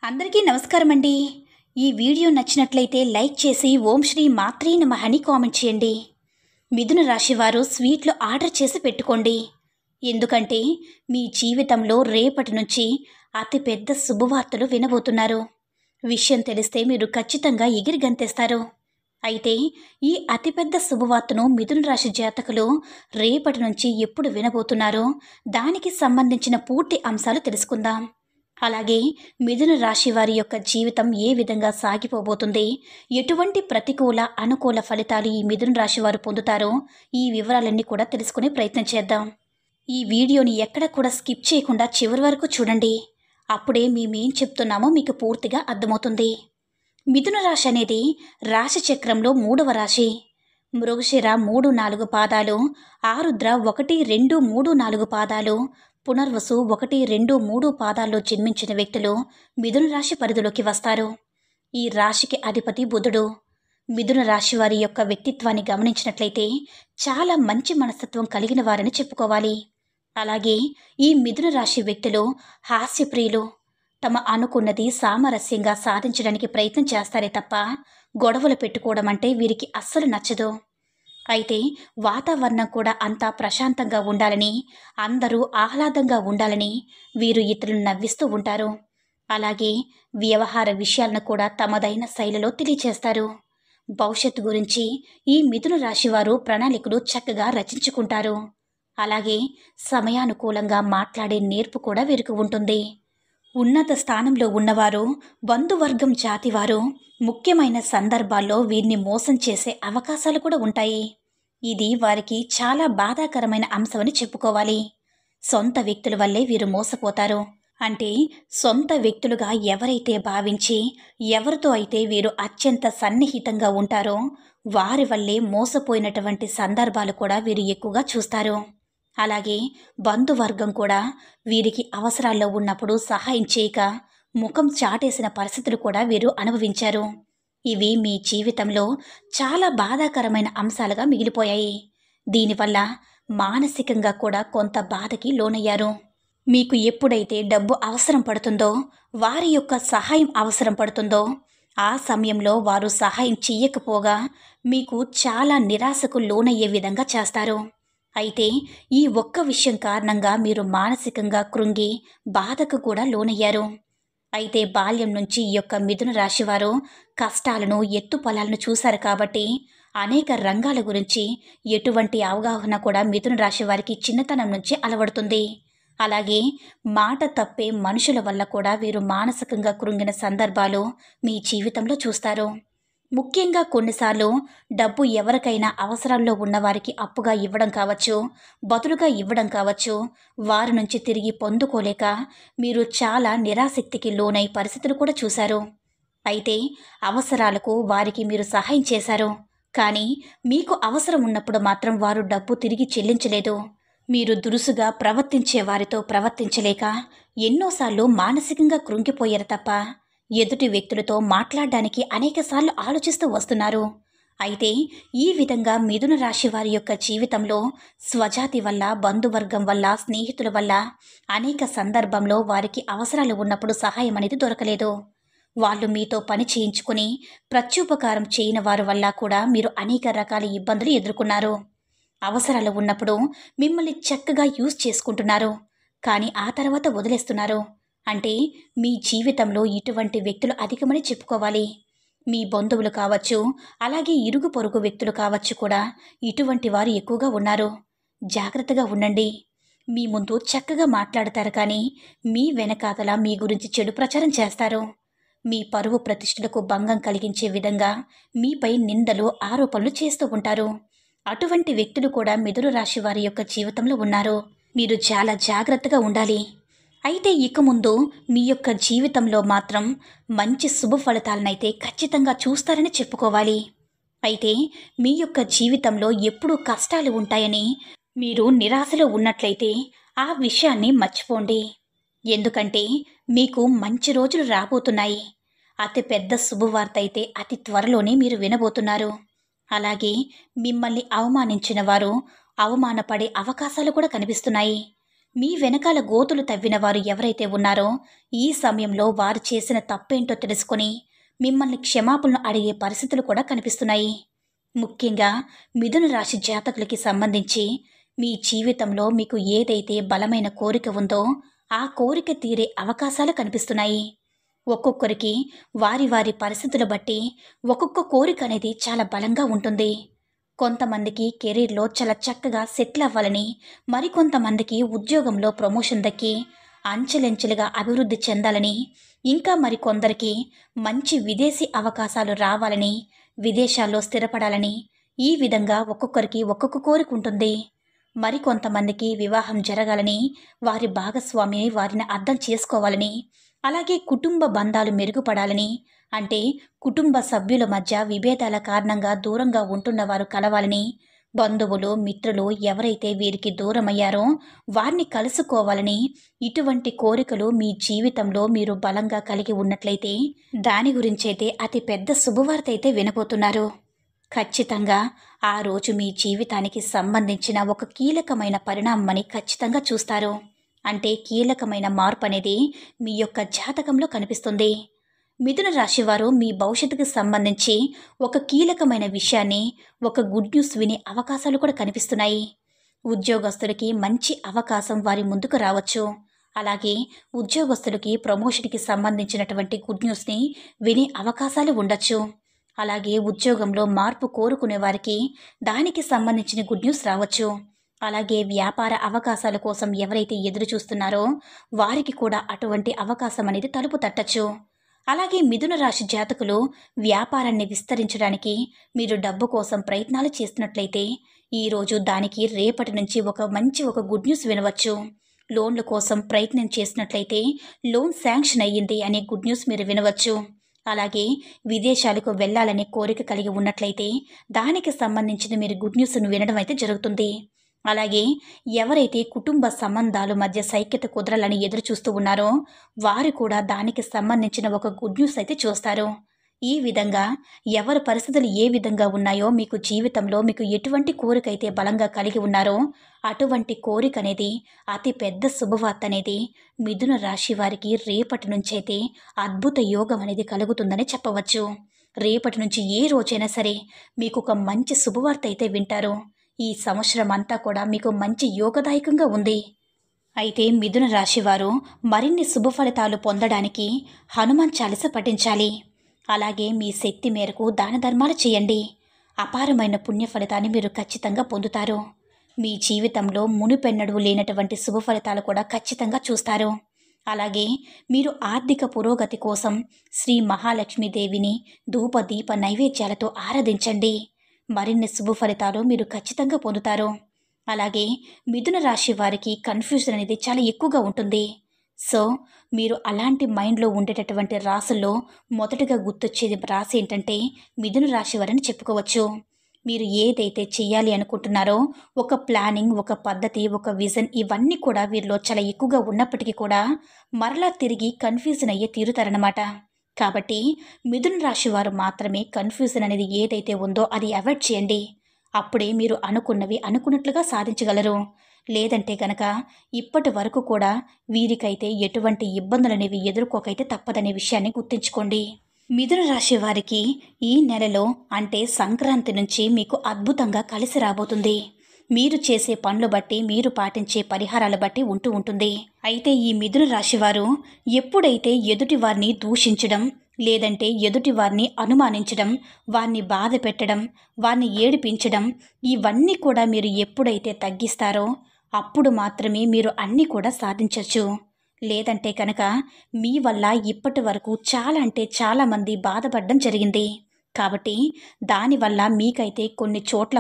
అందరికీ నమస్కారం అండి. ఈ వీడియో నచ్చినట్లయితే లైక్ చేసి ఓం శ్రీ మాత్రే నమః అని కామెంట్ చేయండి. మిథున రాశి వారు స్వీట్లు ఆర్డర్ చేసి పెట్టుకోండి. ఎందుకంటే మీ జీవితంలో రేపటి నుంచి అతిపెద్ద శుభవార్తలు వినబోతున్నారు. విషయం తెలిస్తే మీరు ఖచ్చితంగా ఎగిరి గంతేస్తారు. అయితే ఈ అతిపెద్ద శుభవార్తను మిథున రాశి జాతకులు రేపటి నుంచి ఎప్పుడు వినబోతున్నారో దానికి సంబంధించిన పూర్తి అంశాలు తెలుసుకుందాం. అలాగే మిథున రాశి వారి యొక్క జీవితం ఏ విధంగా సాగిపోబోతుంది, ఎటువంటి ప్రతికూల అనుకూల ఫలితాలు ఈ మిథున రాశి వారు పొందుతారో ఈ వివరాలన్నీ కూడా తెలుసుకునే ప్రయత్నం చేద్దాం. ఈ వీడియోని ఎక్కడ కూడా స్కిప్ చేయకుండా చివరి వరకు చూడండి. అప్పుడే మేమేం చెప్తున్నామో మీకు పూర్తిగా అర్థమవుతుంది. మిథున రాశి అనేది రాశి చక్రంలో 3వ రాశి. మృగశిర 3-4 పాదాలు, ఆరుద్ర 1-2-3-4 పాదాలు, పునర్వసు 1-2-3 పాదాల్లో జన్మించిన వ్యక్తులు మిథున రాశి పరిధిలోకి వస్తారు. ఈ రాశికి అధిపతి బుధుడు. మిథున రాశి వారి యొక్క వ్యక్తిత్వాన్ని గమనించినట్లయితే చాలా మంచి మనస్తత్వం కలిగిన వారని చెప్పుకోవాలి. అలాగే ఈ మిథున రాశి వ్యక్తులు హాస్యప్రియులు. తమ అనుకున్నది సామరస్యంగా సాధించడానికి ప్రయత్నం చేస్తారే తప్ప గొడవలు పెట్టుకోవడం అంటే వీరికి అస్సలు నచ్చదు. అయితే వాతావరణం కూడా అంతా ప్రశాంతంగా ఉండాలని, అందరూ ఆహ్లాదంగా ఉండాలని వీరు ఇతరులను నవ్విస్తూ ఉంటారు. అలాగే వ్యవహార విషయాలను కూడా తమదైన శైలిలో తెలియచేస్తారు. భవిష్యత్తు గురించి ఈ మిథున రాశి వారు ప్రణాళికలు చక్కగా రచించుకుంటారు. అలాగే సమయానుకూలంగా మాట్లాడే నేర్పు కూడా వీరికి ఉంటుంది. ఉన్నత స్థానంలో ఉన్నవారు, బంధువర్గం జాతివారు ముఖ్యమైన సందర్భాల్లో వీరిని మోసం చేసే అవకాశాలు కూడా ఉంటాయి. ఇది వారికి చాలా బాధాకరమైన అంశమని చెప్పుకోవాలి. సొంత వ్యక్తుల వల్లే వీరు మోసపోతారు. అంటే సొంత వ్యక్తులుగా ఎవరైతే భావించి ఎవరితో అయితే వీరు అత్యంత సన్నిహితంగా ఉంటారో వారి వల్లే మోసపోయినటువంటి సందర్భాలు కూడా వీరు ఎక్కువగా చూస్తారు. అలాగే బంధువర్గం కూడా వీరికి అవసరాల్లో ఉన్నప్పుడు సహాయం చేయక ముఖం చాటేసిన పరిస్థితులు కూడా వీరు అనుభవించారు. ఇవి మీ జీవితంలో చాలా బాధాకరమైన అంశాలుగా మిగిలిపోయాయి. దీనివల్ల మానసికంగా కూడా కొంత బాధకి లోనయ్యారు. మీకు ఎప్పుడైతే డబ్బు అవసరం పడుతుందో, వారి యొక్క సహాయం అవసరం పడుతుందో ఆ సమయంలో వారు సహాయం చెయ్యకపోగా మీకు చాలా నిరాశకు లోనయ్యే విధంగా చేస్తారు. అయితే ఈ ఒక్క విషయం కారణంగా మీరు మానసికంగా కృంగి బాధకు కూడా లోనయ్యారు. అయితే బాల్యం నుంచి ఈ యొక్క మిథున రాశి వారు కష్టాలను, ఎత్తుపల్లాలను చూశారు కాబట్టి అనేక రంగాల గురించి ఎటువంటి అవగాహన కూడా మిథున రాశి వారికి చిన్నతనం నుంచి అలవడుతుంది. అలాగే మాట తప్పే మనుషుల వల్ల కూడా వీరు మానసికంగా కృంగిన సందర్భాలు మీ జీవితంలో చూస్తారు. ముఖ్యంగా కొన్నిసార్లు డబ్బు ఎవరికైనా అవసరాల్లో ఉన్నవారికి అప్పుగా ఇవ్వడం కావచ్చు, బదులుగా ఇవ్వడం కావచ్చు, వారి నుంచి తిరిగి పొందుకోలేక మీరు చాలా నిరాసక్తికి లోనై పరిస్థితులు కూడా చూశారు. అయితే అవసరాలకు వారికి మీరు సహాయం చేశారు. కానీ మీకు అవసరం ఉన్నప్పుడు మాత్రం వారు డబ్బు తిరిగి చెల్లించలేదు. మీరు దురుసుగా ప్రవర్తించే వారితో ప్రవర్తించలేక ఎన్నోసార్లు మానసికంగా కృంగిపోయారు తప్ప ఎదుటి వ్యక్తులతో మాట్లాడడానికి అనేకసార్లు ఆలోచిస్తూ వస్తున్నారు. అయితే ఈ విధంగా మిథున రాశి వారి యొక్క జీవితంలో స్వజాతి వల్ల, బంధువర్గం వల్ల, స్నేహితుల వల్ల అనేక సందర్భంలో వారికి అవసరాలు ఉన్నప్పుడు సహాయం అనేది దొరకలేదు. వాళ్ళు మీతో పని చేయించుకుని ప్రత్యుపకారం చేయని వారి వల్ల కూడా మీరు అనేక రకాల ఇబ్బందులు ఎదుర్కొన్నారు. అవసరాలు ఉన్నప్పుడు మిమ్మల్ని చక్కగా యూజ్ చేసుకుంటున్నారు, కానీ ఆ తర్వాత వదిలేస్తున్నారు. అంటే మీ జీవితంలో ఇటువంటి వ్యక్తులు అధికమని చెప్పుకోవాలి. మీ బంధువులు కావచ్చు, అలాగే ఇరుగు పొరుగు వ్యక్తులు కావచ్చు కూడా ఇటువంటి వారు ఎక్కువగా ఉన్నారు. జాగ్రత్తగా ఉండండి. మీ ముందు చక్కగా మాట్లాడతారు, కానీ మీ వెనకాతల మీ గురించి చెడు ప్రచారం చేస్తారు. మీ పరువు ప్రతిష్టలకు భంగం కలిగించే విధంగా మీపై నిందలు, ఆరోపణలు చేస్తూ ఉంటారు. అటువంటి వ్యక్తులు కూడా మిథున రాశి వారి యొక్క జీవితంలో ఉన్నారు. మీరు చాలా జాగ్రత్తగా ఉండాలి. అయితే ఇక ముందు మీ యొక్క జీవితంలో మాత్రం మంచి శుభ ఫలితాలనైతే ఖచ్చితంగా చూస్తారని చెప్పుకోవాలి. అయితే మీ యొక్క జీవితంలో ఎప్పుడూ కష్టాలు ఉంటాయని మీరు నిరాశలో ఉన్నట్లయితే ఆ విషయాన్ని మర్చిపోండి. ఎందుకంటే మీకు మంచి రోజులు రాబోతున్నాయి. అతి పెద్ద శుభవార్త అయితే అతి త్వరలోనే మీరు వినబోతున్నారు. అలాగే మిమ్మల్ని అవమానించిన వారు అవమానపడే అవకాశాలు కూడా కనిపిస్తున్నాయి. మీ వెనకాల గోతులు తవ్విన వారు ఎవరైతే ఉన్నారో ఈ సమయంలో వారు చేసిన తప్పేంటో తెలుసుకొని మిమ్మల్ని క్షమాపణలు అడిగే పరిస్థితులు కూడా కనిపిస్తున్నాయి. ముఖ్యంగా మిథున రాశి జాతకులకి సంబంధించి మీ జీవితంలో మీకు ఏదైతే బలమైన కోరిక ఉందో ఆ కోరిక తీరే అవకాశాలు కనిపిస్తున్నాయి. ఒక్కొక్కరికి వారి వారి పరిస్థితుల బట్టి ఒక్కొక్క కోరిక అనేది చాలా బలంగా ఉంటుంది. కొంతమందికి కెరీర్లో చాలా చక్కగా సెటిల్ అవ్వాలని, మరికొంతమందికి ఉద్యోగంలో ప్రమోషన్ దక్కి అంచెలంచెలుగా అభివృద్ధి చెందాలని, ఇంకా మరికొందరికి మంచి విదేశీ అవకాశాలు రావాలని, విదేశాల్లో స్థిరపడాలని, ఈ విధంగా ఒక్కొక్కరికి ఒక్కొక్క కోరిక ఉంటుంది. మరికొంతమందికి వివాహం జరగాలని, వారి భాగస్వామిని వారిని అర్థం చేసుకోవాలని, అలాగే కుటుంబ బంధాలు మెరుగుపడాలని, అంటే కుటుంబ సభ్యుల మధ్య విభేదాల కారణంగా దూరంగా ఉంటున్నవారు కలవాలని, బంధువులు మిత్రులు ఎవరైతే వీరికి దూరమయ్యారో వారిని కలుసుకోవాలని, ఇటువంటి కోరికలు మీ జీవితంలో మీరు బలంగా కలిగి ఉన్నట్లయితే దాని గురించైతే అతి పెద్ద శుభవార్త అయితే వినబోతున్నారు. ఖచ్చితంగా ఆ రోజు మీ జీవితానికి సంబంధించిన ఒక కీలకమైన పరిణామమని ఖచ్చితంగా చూస్తారు. అంటే కీలకమైన మార్పు అనేది మీ యొక్క జాతకంలో కనిపిస్తుంది. మిథున రాశి వారు మీ భవిష్యత్తుకు సంబంధించి ఒక కీలకమైన విషయాన్ని, ఒక గుడ్ న్యూస్ వినే అవకాశాలు కూడా కనిపిస్తున్నాయి. ఉద్యోగస్తులకి మంచి అవకాశం వారి ముందుకు రావచ్చు. అలాగే ఉద్యోగస్తులకి ప్రమోషన్కి సంబంధించినటువంటి గుడ్ న్యూస్ని వినే అవకాశాలు ఉండొచ్చు. అలాగే ఉద్యోగంలో మార్పు కోరుకునే వారికి దానికి సంబంధించిన గుడ్ న్యూస్ రావచ్చు. అలాగే వ్యాపార అవకాశాల కోసం ఎవరైతే ఎదురు చూస్తున్నారో వారికి కూడా అటువంటి అవకాశం అనేది తలుపు తట్టచ్చు. అలాగే మిథున రాశి జాతకులు వ్యాపారాన్ని విస్తరించడానికి మీరు డబ్బు కోసం ప్రయత్నాలు చేస్తున్నట్లయితే ఈరోజు దానికి రేపటి నుంచి ఒక గుడ్ న్యూస్ వినవచ్చు. లోన్ల కోసం ప్రయత్నం చేసినట్లయితే లోన్ శాంక్షన్ అయ్యింది అనే గుడ్ న్యూస్ మీరు వినవచ్చు. అలాగే విదేశాలకు వెళ్ళాలనే కోరిక కలిగి ఉన్నట్లయితే దానికి సంబంధించిన మీరు గుడ్ న్యూస్ను వినడం అయితే జరుగుతుంది. అలాగే ఎవరైతే కుటుంబ సంబంధాల మధ్య సైక్యత కుదరాలని ఎదురు చూస్తూ ఉన్నారో వారు కూడా దానికి సంబంధించిన ఒక గుడ్ న్యూస్ అయితే చూస్తారు. ఈ విధంగా ఎవరి పరిస్థితులు ఏ విధంగా ఉన్నాయో మీకు జీవితంలో మీకు ఎటువంటి కోరిక అయితే బలంగా కలిగి ఉన్నారో అటువంటి కోరిక అనేది అతి పెద్ద శుభవార్త అనేది మిథున రాశి వారికి రేపటి నుంచైతే అద్భుత యోగం అనేది కలుగుతుందని చెప్పవచ్చు. రేపటి నుంచి ఏ రోజైనా సరే మీకు ఒక మంచి శుభవార్త అయితే వింటారు. ఈ సంవత్సరం అంతా కూడా మీకు మంచి యోగదాయకంగా ఉంది. అయితే మిథున రాశి వారు మరిన్ని శుభ ఫలితాలు పొందడానికి హనుమాన్ చాలీస పఠించాలి. అలాగే మీ శక్తి మేరకు దాన ధర్మాలు చేయండి. అపారమైన పుణ్య ఫలితాన్ని మీరు ఖచ్చితంగా పొందుతారు. మీ జీవితంలో మునుపెన్నడూ లేనటువంటి శుభ ఫలితాలు కూడా ఖచ్చితంగా చూస్తారు. అలాగే మీరు ఆర్థిక పురోగతి కోసం శ్రీ మహాలక్ష్మీదేవిని ధూప దీప నైవేద్యాలతో ఆరాధించండి. మరిన్ని శుభ ఫలితాలు మీరు ఖచ్చితంగా పొందుతారు. అలాగే మిథున రాశి వారికి కన్ఫ్యూజన్ అనేది చాలా ఎక్కువగా ఉంటుంది. సో మీరు అలాంటి మైండ్లో ఉండేటటువంటి రాశుల్లో మొదటగా గుర్తొచ్చేది రాశి ఏంటంటే మిథున రాశి వారని చెప్పుకోవచ్చు. మీరు ఏదైతే చేయాలి అనుకుంటున్నారో ఒక ప్లానింగ్, ఒక పద్ధతి, ఒక విజన్ ఇవన్నీ కూడా వీరిలో చాలా ఎక్కువగా ఉన్నప్పటికీ కూడా మరలా తిరిగి కన్ఫ్యూజన్ అయ్యే తీరుతారన్నమాట. కాబట్టి మిథున రాశి వారు మాత్రమే కన్ఫ్యూజన్ అనేది ఏదైతే ఉందో అది అవాయిడ్ చేయండి. అప్పుడే మీరు అనుకున్నవి అనుకున్నట్లుగా సాధించగలరు. లేదంటే కనుక ఇప్పటి వరకు కూడా వీరికైతే ఎటువంటి ఇబ్బందులు అనేవి ఎదుర్కోకైతే తప్పదనే విషయాన్ని గుర్తుంచుకోండి. మిథున రాశి వారికి ఈ నెలలో అంటే సంక్రాంతి నుంచి మీకు అద్భుతంగా కలిసి రాబోతుంది. మీరు చేసే పనులు బట్టి, మీరు పాటించే పరిహారాల బట్టి ఉంటుంది. అయితే ఈ మిథున రాశి వారు ఎప్పుడైతే ఎదుటి వారిని దూషించడం, లేదంటే ఎదుటి వారిని అనుమానించడం, వారిని బాధ పెట్టడం, వారిని ఏడిపించడం ఇవన్నీ కూడా మీరు ఎప్పుడైతే తగ్గిస్తారో అప్పుడు మాత్రమే మీరు అన్నీ కూడా సాధించవచ్చు. లేదంటే కనుక మీ వల్ల ఇప్పటి వరకు చాలా మంది బాధపడడం జరిగింది. కాబట్టి దానివల్ల మీకైతే కొన్ని చోట్ల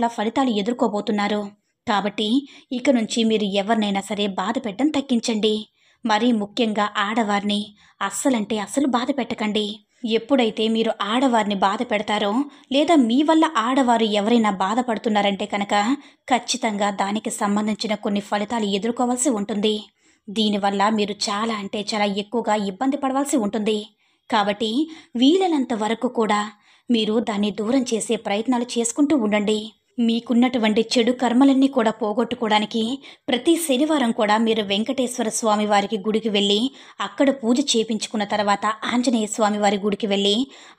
ఫలితాలు ఎదుర్కోబోతున్నారు. కాబట్టి ఇక నుంచి మీరు ఎవరినైనా సరే బాధ పెట్టడం తగ్గించండి. మరీ ముఖ్యంగా ఆడవారిని అస్సలు బాధ పెట్టకండి. ఎప్పుడైతే మీరు ఆడవారిని బాధ పెడతారో లేదా మీ వల్ల ఆడవారు ఎవరైనా బాధపడుతున్నారంటే కనుక ఖచ్చితంగా దానికి సంబంధించిన కొన్ని ఫలితాలు ఎదుర్కోవాల్సి ఉంటుంది. దీనివల్ల మీరు చాలా ఎక్కువగా ఇబ్బంది పడవలసి ఉంటుంది. కాబట్టి వీలైనంత వరకు కూడా మీరు దాన్ని దూరం చేసే ప్రయత్నాలు చేసుకుంటూ ఉండండి. మీకున్నటువంటి చెడు కర్మలన్నీ కూడా పోగొట్టుకోవడానికి ప్రతి శనివారం కూడా మీరు వెంకటేశ్వర స్వామి వారికి గుడికి వెళ్ళి అక్కడ పూజ చేయించుకున్న తర్వాత ఆంజనేయ స్వామి వారి గుడికి వెళ్ళి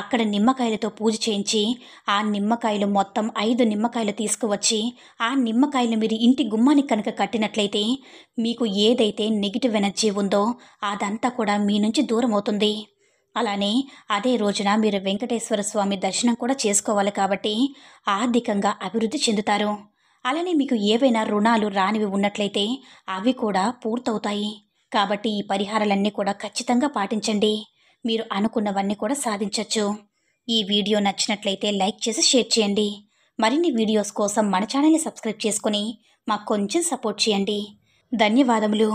అక్కడ నిమ్మకాయలతో పూజ చేయించి ఆ నిమ్మకాయలు మొత్తం 5 నిమ్మకాయలు తీసుకువచ్చి ఆ నిమ్మకాయలు మీరు ఇంటి గుమ్మానికి కనుక కట్టినట్లయితే మీకు ఏదైతే నెగిటివ్ ఎనర్జీ ఉందో అదంతా కూడా మీ నుంచి దూరం అవుతుంది. అలానే అదే రోజున మీరు వెంకటేశ్వర స్వామి దర్శనం కూడా చేసుకోవాలి కాబట్టి ఆర్థికంగా అభివృద్ధి చెందుతారు. అలానే మీకు ఏవైనా రుణాలు రానివి ఉన్నట్లయితే అవి కూడా పూర్తవుతాయి. కాబట్టి ఈ పరిహారాలన్నీ కూడా ఖచ్చితంగా పాటించండి. మీరు అనుకున్నవన్నీ కూడా సాధించవచ్చు. ఈ వీడియో నచ్చినట్లయితే లైక్ చేసి షేర్ చేయండి. మరిన్ని వీడియోస్ కోసం మన ఛానల్ని సబ్స్క్రైబ్ చేసుకొని మాకు కొంచెం సపోర్ట్ చేయండి. ధన్యవాదములు.